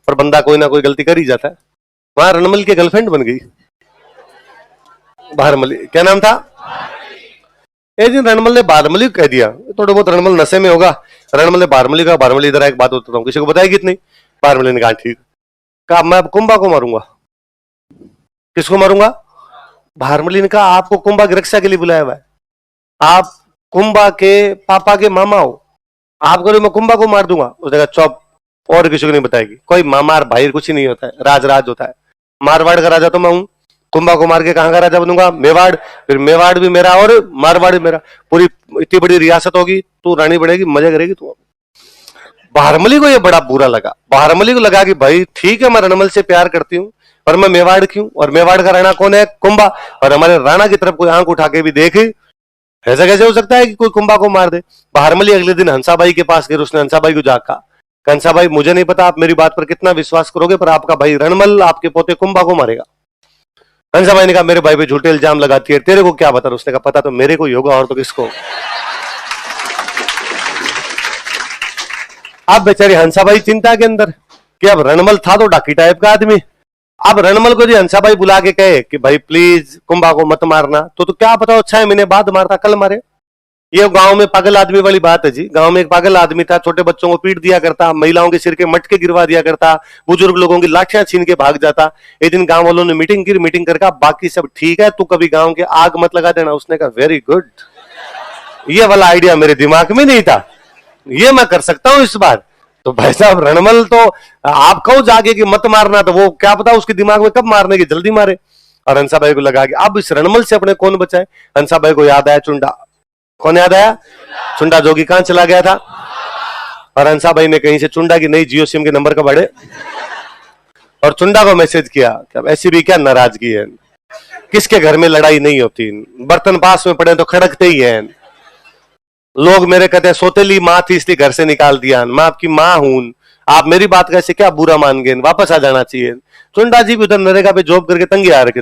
पर बंदा कोई ना कोई गलती कर ही जाता है। वहां रणमल की गर्लफ्रेंड बन गई भारमली। क्या नाम था? एक दिन रणमल ने बारमली को कह दिया, थोड़े बहुत रणमल नशे में होगा, रणमल ने बारमली का, बारमली इधर एक बात बताता हूँ, किसी को बताएगी इतनी? बारमली ने कहा ठीक। कहा मैं अब कुंभा को मारूंगा। किसको मारूंगा? भारमली ने कहा आपको कुंभा की रक्षा के लिए बुलाया हुआ है, आप कुंभा के पापा के मामा हो, आपको मैं कुंभा को मार दूंगा। उसने कहा चौप, और किसी को नहीं बताएगी, कोई मामा भाई कुछ ही नहीं होता है, राज राज होता है। मारवाड़ का राजा तो मैं हूं, कुंभा को मार के कहां का राजा बनूंगा? मेवाड़, फिर मेवाड़ भी मेरा और मारवाड़ भी मेरा, पूरी इतनी बड़ी रियासत होगी, तू रानी बनेगी, मजे करेगी तू। भारमली को ये बड़ा बुरा लगा। भारमली को लगा कि भाई ठीक है, मैं रणमल से प्यार करती हूँ, पर मैं मेवाड़ क्यों? और मेवाड़ का राणा कौन है? कुंभा। और हमारे राणा की तरफ कोई आंख उठा के भी देखे, ऐसा कैसे हो सकता है कि कोई कुंभा को मार दे? भारमली अगले दिन हंसाबाई के पास गए, उसने हंसाबाई को जाका, हंसाबाई मुझे नहीं पता आप मेरी बात पर कितना विश्वास करोगे, पर आपका भाई रणमल आपके पोते कुंभा को मारेगा। हंसाबाई ने कहा मेरे भाई पे झूठे इल्जाम लगाती है, तेरे को क्या पता? उसने कहा पता तो मेरे को ही होगा, और तो किसको। अब बेचारी हंसाबाई चिंता के अंदर कि अब रणमल था तो डाकी टाइप का आदमी, अब रणमल को जी हंसाबाई बुला के कहे कि भाई प्लीज कुंभा को मत मारना, तो क्या पता 6 महीने बाद मारता, कल मारे। ये गांव में पागल आदमी वाली बात है जी। गांव में एक पागल आदमी था, छोटे बच्चों को पीट दिया करता, महिलाओं के सिर के मटके गिरवा दिया करता, बुजुर्ग लोगों की लाठियां छीन के भाग जाता। एक दिन गांव वालों ने मीटिंग की, मीटिंग करके बाकी सब ठीक है, तू कभी गांव के आग मत लगा देना। उसने कहा वेरी गुड, ये वाला आइडिया मेरे दिमाग में नहीं था, ये मैं कर सकता हूं इस बार। तो भाई साहब रणमल तो आप कहो जाके कि मत मारना, तो वो क्या पता उसके दिमाग में कब मारने की, जल्दी मारे। और हंसाबाई को लगा कि अब इस रणमल से अपने कौन बचाए। हंसाबाई को याद आया चुंडा। कौन याद आया? चुंडा जोगी कहां चला गया था, और हंसाबाई ने कहीं से चुंडा की नई जियो सिम के नंबर का बढ़े और चुंडा को मैसेज किया कि अब ऐसी भी क्या नाराजगी है, किसके घर में लड़ाई नहीं होती, बर्तन पास में पड़े तो खड़कते ही हैं, लोग मेरे कहते हैं सोतेली माँ थी इसलिए घर से निकाल दिया, मैं आपकी माँ हूं, आप मेरी बात कैसे क्या बुरा मान गए, वापस आ जाना चाहिए। चुंडा जी भी उधर नरेगा पे जॉब करके तंगी आ रखे।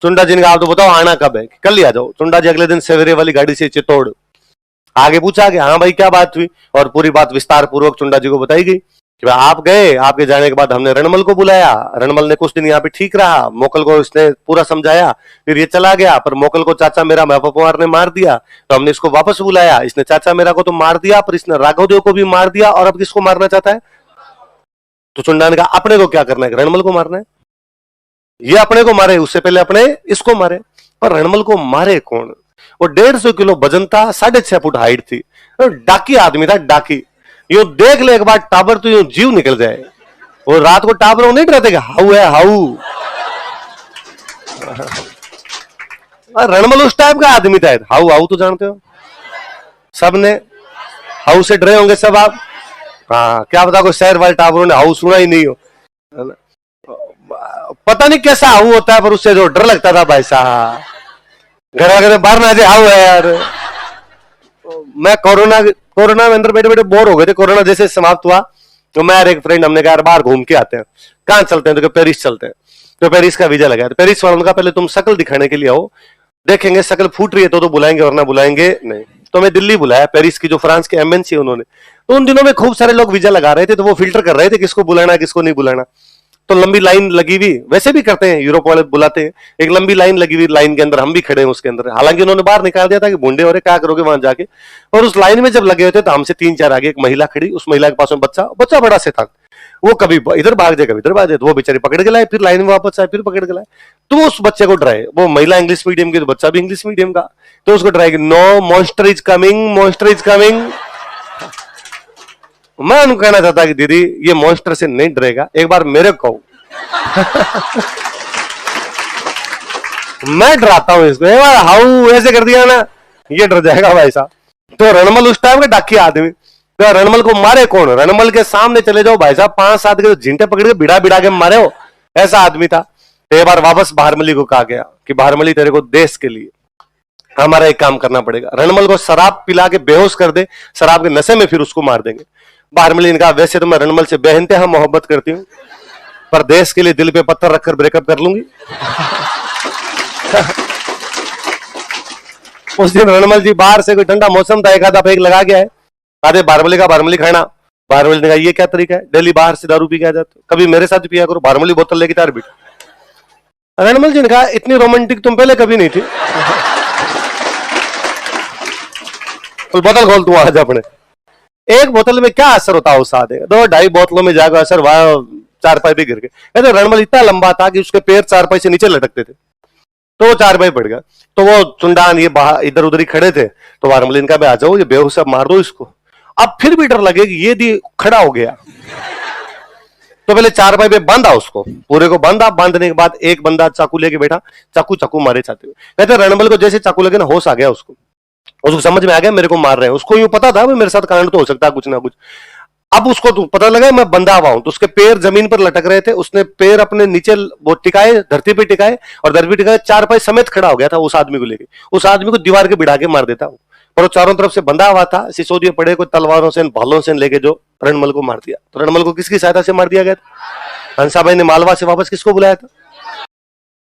चुंडा जी ने कहा आप तो बताओ आना कब है? कल ही आ जाओ। चुंडा जी अगले दिन सवेरे वाली गाड़ी से चित्तौड़ आगे पूछा कि हाँ भाई क्या बात हुई, और पूरी बात विस्तार पूर्वक चुंडा जी को बताई गई कि आप गए, आपके जाने के बाद हमने रणमल को बुलाया, रणमल ने कुछ दिन यहाँ पे ठीक रहा, मोकल को इसने पूरा समझाया, फिर ये चला गया, पर मोकल को चाचा मेरा महबूब कुमार ने मार दिया, तो हमने इसको वापस बुलाया, इसने चाचा मेरा को तो मार दिया, पर इसने राघवदेव को भी मार दिया, और अब किसको मारना चाहता है? तो चुंडा ने कहा अपने को क्या करना है, रणमल को मारना है, ये अपने को मारे, उससे पहले अपने इसको मारे। पर रणमल को मारे कौन? वो 150 किलो वजन था, 6.5 फुट हाइट थी, डाकी आदमी था, डाकी। यो देख ले एक बार टाबर तो यूं जीव निकल जाए। वो रात को टाबरों नहीं डरते कि हाउ है हाउ। रणमल उस टाइप का आदमी था। हाउ हाउ तो जानते हो सबने, हाउ से डरे होंगे सब आप। हाँ क्या पता कोई शहर वाले टाबरों ने हाउ सुना ही नहीं हो, पता नहीं कैसा हाउ होता है, पर उससे जो डर लगता था भाई साहब, घर आगे बाहर ना जाए हाउ है यार। मैं कोरोना में अंदर बैठे बैठे बोर हो गए थे, कोरोना जैसे समाप्त हुआ तो मैं और एक फ्रेंड हमने कहा यार बाहर घूम के आते हैं। कहाँ चलते हैं? तो पेरिस चलते हैं। तो पेरिस का वीजा लगा, पेरिस वालों का पहले तुम शक्ल दिखाने के लिए आओ, देखेंगे शक्ल फूट रही है तो बुलाएंगे, वरना बुलाएंगे नहीं। तो मैं दिल्ली बुलाया, पेरिस की जो फ्रांस की एमबेसी है उन्होंने, तो उन दिनों में खूब सारे लोग वीजा लगा रहे थे, तो वो फिल्टर कर रहे थे किसको बुलाना किसको नहीं बुलाना। तो लंबी लाइन लगी हुई, वैसे भी करते हैं यूरोप वाले बुलाते हैं, एक लंबी लाइन लगी हुई, लाइन के अंदर हम भी खड़े हैं उसके अंदर, हालांकि उन्होंने बाहर निकाल दिया था कि बूंदे हो रहे क्या करोगे वहां जाके। और उस लाइन में जब लगे हुए थे तो हमसे 3-4 आगे एक महिला खड़ी, उस महिला के पास में बच्चा बड़ा से था, वो कभी इधर भाग जाए कभी इधर भाग जाए, तो वो बेचारी पकड़ के लाए, फिर लाइन में वापस आए, फिर पकड़ के लाए। तो उस बच्चे को डराए, वो महिला इंग्लिश मीडियम की तो बच्चा भी इंग्लिश मीडियम का, तो उसको डराएगी no monster is coming, monster is coming. मैं उनको कहना चाहता कि दीदी ये मॉन्स्टर से नहीं डरेगा, एक बार मेरे को कहो। मैं डराता हूं इसको, एक बार हाउ ऐसे कर दिया ना ये डर जाएगा भाई साहब। तो रणमल उस टाइम का डाकी आदमी, तो रणमल को मारे कौन? रणमल के सामने चले जाओ भाई साहब, 5-7 के झिंटे पकड़ के बिड़ा बिड़ा के मारे हो, ऐसा आदमी था। एक बार वापस भारमली को कहा गया कि भारमली तेरे को देश के लिए हमारा एक काम करना पड़ेगा, रणमल को शराब पिला के बेहोश कर दे, शराब के नशे में फिर उसको मार देंगे। भारमली ने कहा वैसे तो मैं रणमल से बेइंतहा मोहब्बत करती हूँ, पर देश के लिए दिल पे पत्थर रखकर ब्रेकअप कर लूंगी। उस दिन रणमल जी बाहर से कोई ठंडा मौसम था, एक आधा पैक लगा गया है, आधे भारमली का भारमली खाना, भारमल ने कहा ये क्या तरीका है, डेली बाहर से दारू पी के आ जाते हो, कभी मेरे साथ पिया करो, भारमल की बोतल लेके तार बैठ। रणमल जी ने कहा इतनी रोमांटिक तुम पहले कभी नहीं थी। तो बोतल खोल तू आज अपने। एक बोतल में क्या असर होता है उस आदमी का, 2-2.5 बोतलों में जाकर असर वहां चारपाई पे गिर गए। कहते रणमल इतना लंबा था कि उसके पैर चारपाई से नीचे लटकते थे, तो वो चारपाई पड़ गया। तो वो चुंडान ये बाहर इधर उधर ही खड़े थे, तो भारमल इनका आ जाओ ये बेहोश अब मार दो इसको। अब फिर भी डर लगे कि ये दी खड़ा हो गया, तो पहले चारपाई पे बांधा उसको, पूरे को बांधा। बांधने के बाद एक बंदा चाकू लेके बैठा, चाकू चाकू मारे चाहते हुए। कहते रणबल को जैसे चाकू लगे ना होश आ गया उसको समझ में आ गया मेरे को मार रहे हैं। उसको यूं पता था मेरे साथ कांड तो हो सकता है कुछ ना कुछ। अब उसको तो पता लगा मैं बंधा हुआ हूं, तो उसके पैर जमीन पर लटक रहे थे, उसने पैर अपने नीचे वो टिकाए, धरती पे टिकाए, और धरती पे टिकाए चारपाई समेत खड़ा हो गया था उस आदमी को लेके। उस आदमी को दीवार के बिठा के मार देता, पर वो चारों तरफ से बंधा हुआ था, सिसोदिए पड़े को तलवारों से भालों से लेके जो रणमल को मार दिया। तो रणमल को किसकी सहायता से मार दिया गया था? हंसाबाई ने मालवा से वापस किसको बुलाया था?